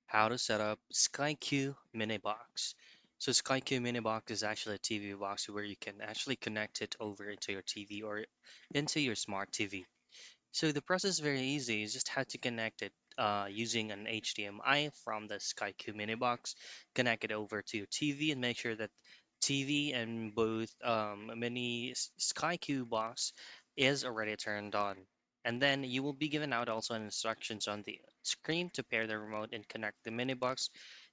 how to set up SkyQ Mini Box. So SkyQ Mini Box is actually a TV box where you can actually connect it over into your TV or into your smart TV. So the process is very easy. You just have to connect it using an HDMI from the SkyQ Mini Box, connect it over to your TV and make sure that TV and both SkyQ box is already turned on. And then you will be given out also instructions on the screen to pair the remote and connect the mini box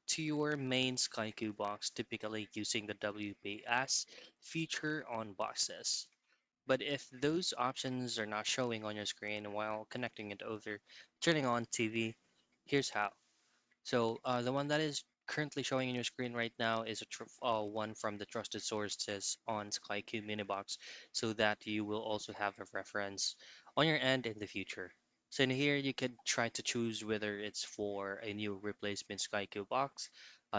to your main SkyQ box, typically using the WPS feature on boxes. But if those options are not showing on your screen while connecting it over, turning on TV, here's how. So the one that is currently showing on your screen right now is one from the trusted sources on SkyQ Minibox, so that you will also have a reference on your end in the future. So in here, you could try to choose whether it's for a new replacement SkyQ box,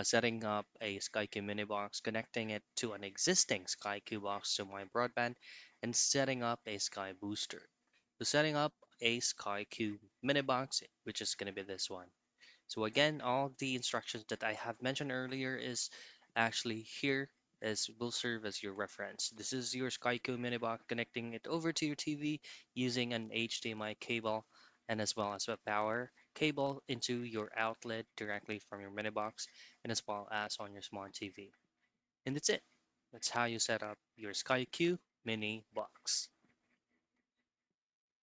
setting up a SkyQ mini box, connecting it to an existing SkyQ box to my broadband, and setting up a Sky Booster. So setting up a SkyQ mini box, which is going to be this one. So again, all the instructions that I have mentioned earlier is actually here as will serve as your reference. This is your SkyCo minibox connecting it over to your TV using an HDMI cable and as well as a power cable into your outlet directly from your minibox and as well as on your smart TV. And that's it. That's how you set up your SkyQ mini box.